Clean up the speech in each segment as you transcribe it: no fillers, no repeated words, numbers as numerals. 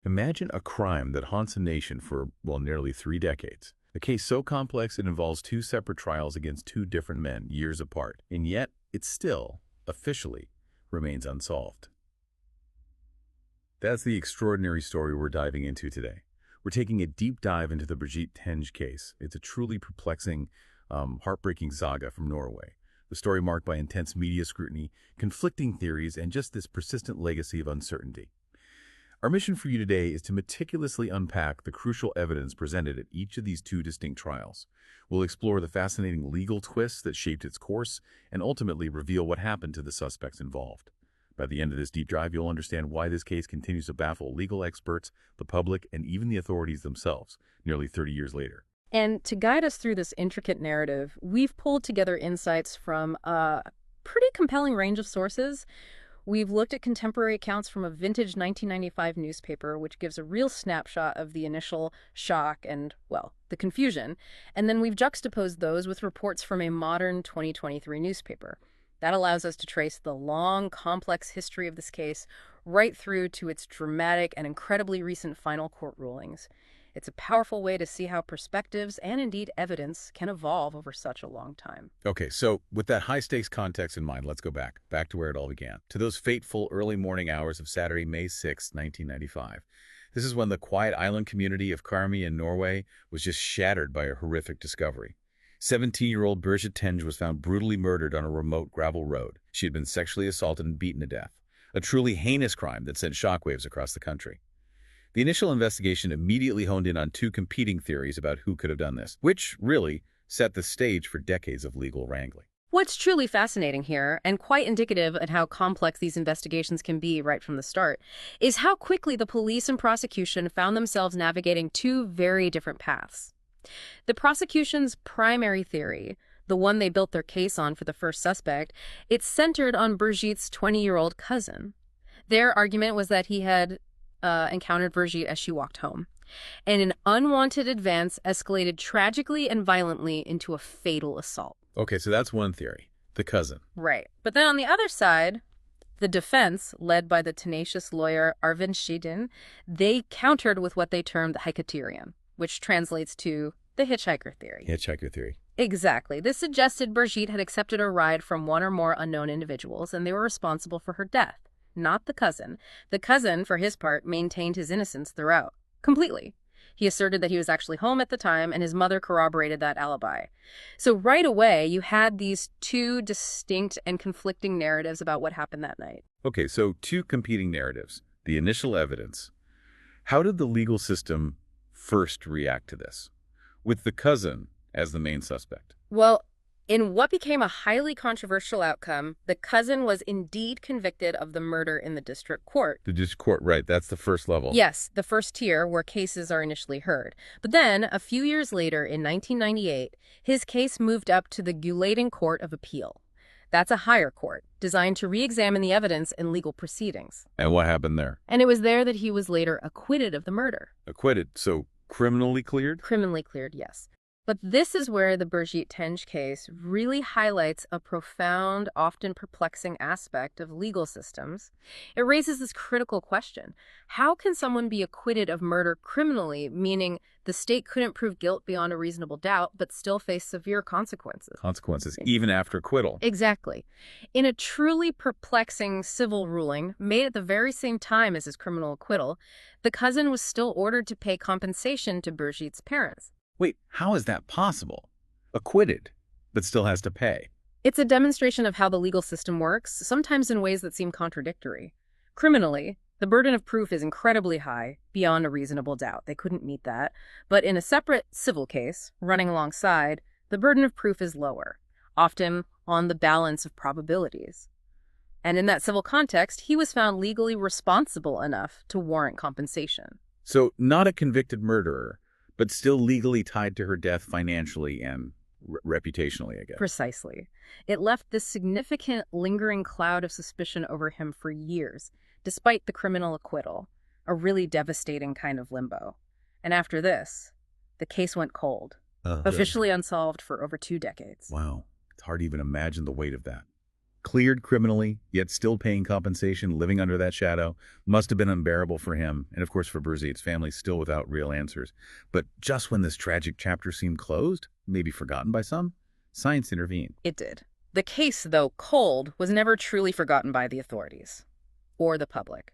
Imagine a crime that haunts a nation for, well, nearly 3 decades. A case so complex it involves two separate trials against two different men, years apart, and yet it still, officially, remains unsolved. That's the extraordinary story we're diving into today. We're taking a deep dive into the Birgitte Tengs case. It's a truly perplexing, heartbreaking saga from Norway. The story marked by intense media scrutiny, conflicting theories, and just this persistent legacy of uncertainty. Our mission for you today is to meticulously unpack the crucial evidence presented at each of these two distinct trials. We'll explore the fascinating legal twists that shaped its course and ultimately reveal what happened to the suspects involved. By the end of this deep dive, you'll understand why this case continues to baffle legal experts, the public, and even the authorities themselves, nearly 30 years later. And to guide us through this intricate narrative, we've pulled together insights from a pretty compelling range of sources. We've looked at contemporary accounts from a vintage 1995 newspaper, which gives a real snapshot of the initial shock and, well, the confusion. And then we've juxtaposed those with reports from a modern 2023 newspaper. That allows us to trace the long, complex history of this case right through to its dramatic and incredibly recent final court rulings. It's a powerful way to see how perspectives and indeed evidence can evolve over such a long time. Okay, so with that high-stakes context in mind, let's go back to where it all began, to those fateful early morning hours of Saturday, May 6, 1995. This is when the quiet island community of Karmøy in Norway was just shattered by a horrific discovery. 17-year-old Birgitte Tengs was found brutally murdered on a remote gravel road. She had been sexually assaulted and beaten to death, a truly heinous crime that sent shockwaves across the country. The initial investigation immediately honed in on two competing theories about who could have done this, which really set the stage for decades of legal wrangling. What's truly fascinating here, and quite indicative of how complex these investigations can be right from the start, is how quickly the police and prosecution found themselves navigating two very different paths. The prosecution's primary theory, the one they built their case on for the first suspect, it's centered on Birgitte's 20-year-old cousin. Their argument was that he had encountered Birgitte as she walked home, and an unwanted advance escalated tragically and violently into a fatal assault. Okay, so that's one theory, the cousin. Right. But then on the other side, the defense, led by the tenacious lawyer Arvind Shidin, they countered with what they termed the Hikaterian, which translates to the hitchhiker theory. Hitchhiker theory. Exactly. This suggested Birgitte had accepted a ride from one or more unknown individuals, and they were responsible for her death. Not the cousin. The cousin, for his part, maintained his innocence throughout. Completely. He asserted that he was actually home at the time, and his mother corroborated that alibi. So right away, you had these two distinct and conflicting narratives about what happened that night. Okay, so two competing narratives. The initial evidence. How did the legal system first react to this, with the cousin as the main suspect? Well, in what became a highly controversial outcome, the cousin was indeed convicted of the murder in the district court. The district court, right. That's the first level. Yes, the first tier where cases are initially heard. But then, a few years later, in 1998, his case moved up to the Gulating Court of Appeal. That's a higher court, designed to re-examine the evidence in legal proceedings. And what happened there? And it was there that he was later acquitted of the murder. Acquitted? So criminally cleared? Criminally cleared, yes. But this is where the Birgitte Tengs case really highlights a profound, often perplexing aspect of legal systems. It raises this critical question. How can someone be acquitted of murder criminally, meaning the state couldn't prove guilt beyond a reasonable doubt, but still face severe consequences? Consequences, even after acquittal. Exactly. In a truly perplexing civil ruling, made at the very same time as his criminal acquittal, the cousin was still ordered to pay compensation to Birgitte's parents. Wait, how is that possible? Acquitted, but still has to pay. It's a demonstration of how the legal system works, sometimes in ways that seem contradictory. Criminally, the burden of proof is incredibly high, beyond a reasonable doubt. They couldn't meet that. But in a separate civil case, running alongside, the burden of proof is lower, often on the balance of probabilities. And in that civil context, he was found legally responsible enough to warrant compensation. So not a convicted murderer, but still legally tied to her death financially and reputationally, I guess. Precisely. It left this significant, lingering cloud of suspicion over him for years, despite the criminal acquittal, a really devastating kind of limbo. And after this, the case went cold, officially unsolved for over 2 decades. Wow. It's hard to even imagine the weight of that. Cleared criminally, yet still paying compensation, living under that shadow, must have been unbearable for him, and of course for Birgitte's family, still without real answers. But just when this tragic chapter seemed closed, maybe forgotten by some, science intervened. It did. The case, though cold, was never truly forgotten by the authorities or the public.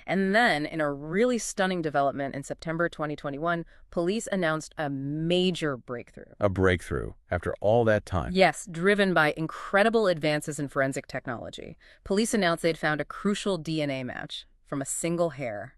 And then, in a really stunning development in September 2021, police announced a major breakthrough. A breakthrough after all that time. Yes, driven by incredible advances in forensic technology. Police announced they'd found a crucial DNA match from a single hair.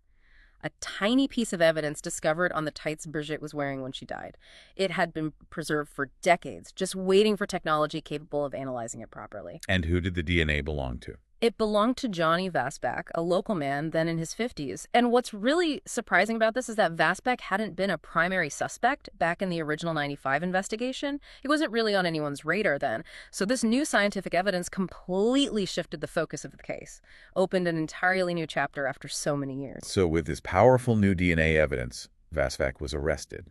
A tiny piece of evidence discovered on the tights Birgitte was wearing when she died. It had been preserved for decades, just waiting for technology capable of analyzing it properly. And who did the DNA belong to? It belonged to Johnny Vasbak, a local man then in his 50s. And what's really surprising about this is that Vasbak hadn't been a primary suspect back in the original 95 investigation. He wasn't really on anyone's radar then. So this new scientific evidence completely shifted the focus of the case, opened an entirely new chapter after so many years. So with this powerful new DNA evidence, Vasbak was arrested,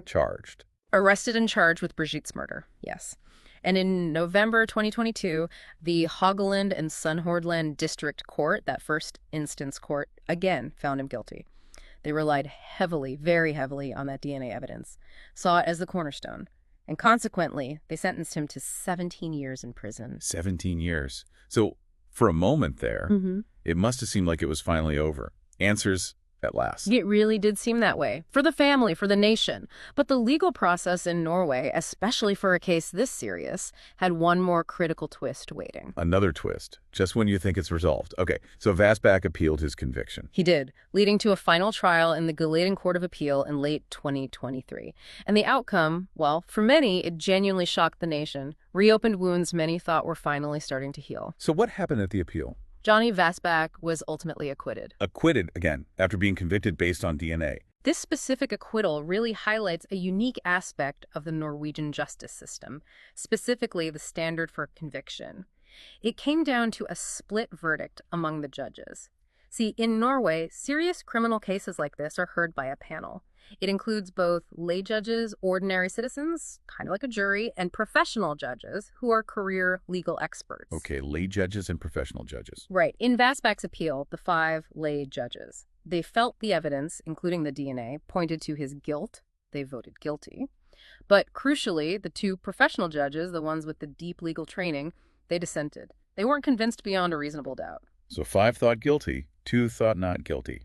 charged. Arrested and charged with Birgitte's murder, yes. And in November 2022, the Haugaland and Sunnhordland District Court, that first instance court, again found him guilty. They relied heavily, very heavily on that DNA evidence, saw it as the cornerstone. And consequently, they sentenced him to 17 years in prison. 17 years. So for a moment there, it must have seemed like it was finally over. Answers at last. It really did seem that way. For the family, for the nation. But the legal process in Norway, especially for a case this serious, had one more critical twist waiting. Another twist, just when you think it's resolved. Okay, so Vasbak appealed his conviction. He did, leading to a final trial in the Galaten Court of Appeal in late 2023. And the outcome, well, for many, it genuinely shocked the nation. Reopened wounds many thought were finally starting to heal. So what happened at the appeal? Johnny Vasbak was ultimately acquitted. Acquitted, again, after being convicted based on DNA. This specific acquittal really highlights a unique aspect of the Norwegian justice system, specifically the standard for conviction. It came down to a split verdict among the judges. See, in Norway, serious criminal cases like this are heard by a panel. It includes both lay judges, ordinary citizens, kind of like a jury, and professional judges who are career legal experts. Okay, lay judges and professional judges. Right. In Vasbak's appeal, the 5 lay judges, they felt the evidence, including the DNA, pointed to his guilt. They voted guilty. But crucially, the 2 professional judges, the ones with the deep legal training, they dissented. They weren't convinced beyond a reasonable doubt. So 5 thought guilty, 2 thought not guilty.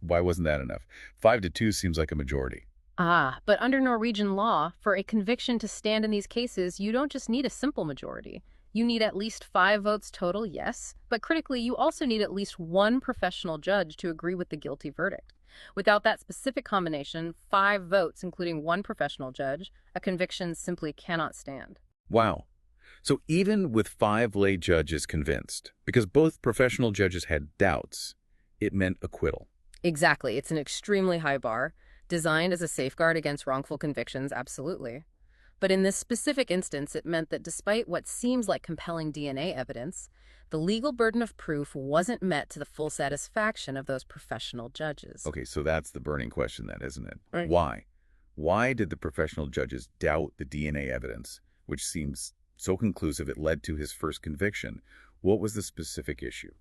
Why wasn't that enough? 5-2 seems like a majority. But under Norwegian law, for a conviction to stand in these cases, you don't just need a simple majority. You need at least 5 votes total, yes, but critically, you also need at least 1 professional judge to agree with the guilty verdict. Without that specific combination, 5 votes, including 1 professional judge, a conviction simply cannot stand. Wow. So even with 5 lay judges convinced, because both professional judges had doubts, it meant acquittal. Exactly. It's an extremely high bar, designed as a safeguard against wrongful convictions, absolutely. But in this specific instance, it meant that despite what seems like compelling DNA evidence, the legal burden of proof wasn't met to the full satisfaction of those professional judges. Okay, so that's the burning question then, isn't it? Right. Why? Why did the professional judges doubt the DNA evidence, which seems so conclusive it led to his first conviction? What was the specific issue?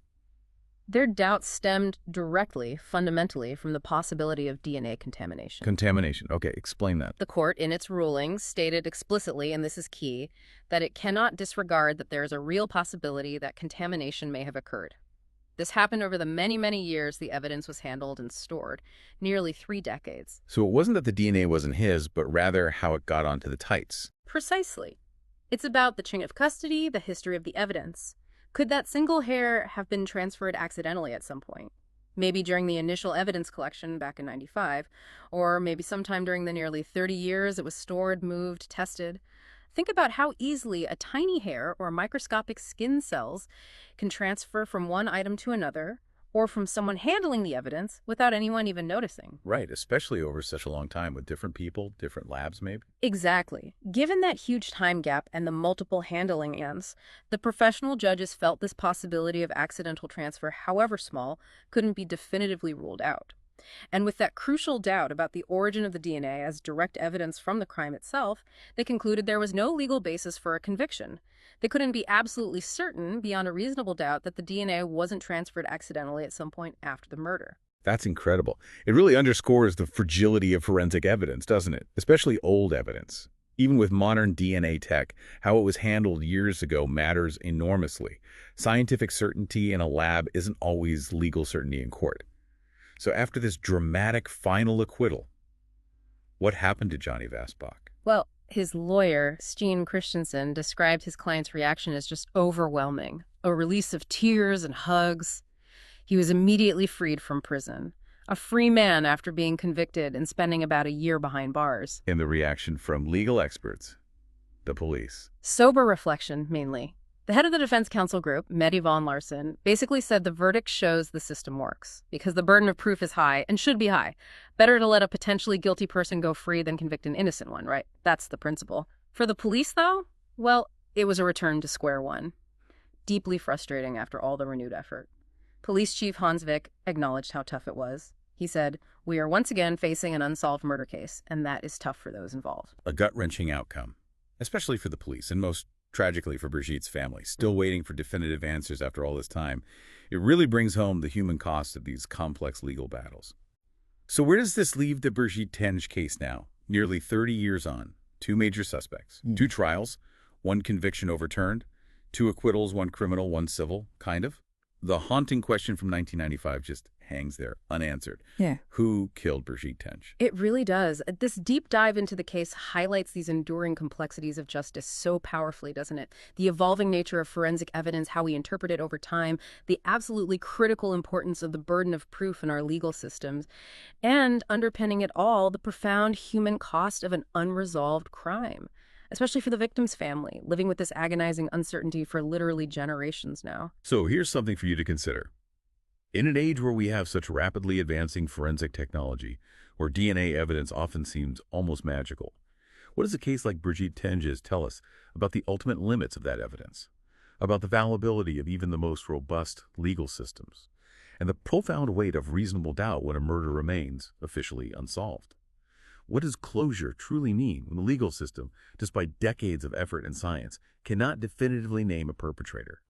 Their doubts stemmed directly, fundamentally, from the possibility of DNA contamination. Contamination. Okay, explain that. The court, in its rulings, stated explicitly, and this is key, that it cannot disregard that there is a real possibility that contamination may have occurred. This happened over the many, many years the evidence was handled and stored, nearly 3 decades. So it wasn't that the DNA wasn't his, but rather how it got onto the tights. Precisely. It's about the chain of custody, the history of the evidence. Could that single hair have been transferred accidentally at some point? Maybe during the initial evidence collection back in 95, or maybe sometime during the nearly 30 years it was stored, moved, tested. Think about how easily a tiny hair or microscopic skin cells can transfer from one item to another, or from someone handling the evidence without anyone even noticing. Right, especially over such a long time with different people, different labs maybe. Exactly. Given that huge time gap and the multiple handling ends, the professional judges felt this possibility of accidental transfer, however small, couldn't be definitively ruled out. And with that crucial doubt about the origin of the DNA as direct evidence from the crime itself, they concluded there was no legal basis for a conviction. They couldn't be absolutely certain, beyond a reasonable doubt, that the DNA wasn't transferred accidentally at some point after the murder. That's incredible. It really underscores the fragility of forensic evidence, doesn't it? Especially old evidence. Even with modern DNA tech, how it was handled years ago matters enormously. Scientific certainty in a lab isn't always legal certainty in court. So after this dramatic final acquittal, what happened to Johnny Vasbach? Well, his lawyer, Steen Christensen, described his client's reaction as just overwhelming. A release of tears and hugs. He was immediately freed from prison. A free man after being convicted and spending about a year behind bars. And the reaction from legal experts, the police. Sober reflection, mainly. The head of the defense counsel group, Mette von Larsen, basically said the verdict shows the system works, because the burden of proof is high and should be high. Better to let a potentially guilty person go free than convict an innocent one, right? That's the principle. For the police, though, well, it was a return to square one. Deeply frustrating after all the renewed effort. Police Chief Hans Wick acknowledged how tough it was. He said, "We are once again facing an unsolved murder case, and that is tough for those involved." A gut-wrenching outcome, especially for the police, and most tragically for Birgitte's family, still waiting for definitive answers after all this time. It really brings home the human cost of these complex legal battles. So where does this leave the Birgitte Tengs case now? Nearly 30 years on, 2 major suspects, 2 trials, 1 conviction overturned, 2 acquittals, 1 criminal, 1 civil, kind of. The haunting question from 1995 just hangs there, unanswered. Yeah. Who killed Birgitte Tengs? It really does. This deep dive into the case highlights these enduring complexities of justice so powerfully, doesn't it? The evolving nature of forensic evidence, how we interpret it over time, the absolutely critical importance of the burden of proof in our legal systems, and underpinning it all, the profound human cost of an unresolved crime. Especially for the victim's family, living with this agonizing uncertainty for literally generations now. So here's something for you to consider. In an age where we have such rapidly advancing forensic technology, where DNA evidence often seems almost magical, what does a case like Birgitte Tengs tell us about the ultimate limits of that evidence, about the fallibility of even the most robust legal systems, and the profound weight of reasonable doubt when a murder remains officially unsolved? What does closure truly mean when the legal system, despite decades of effort and science, cannot definitively name a perpetrator?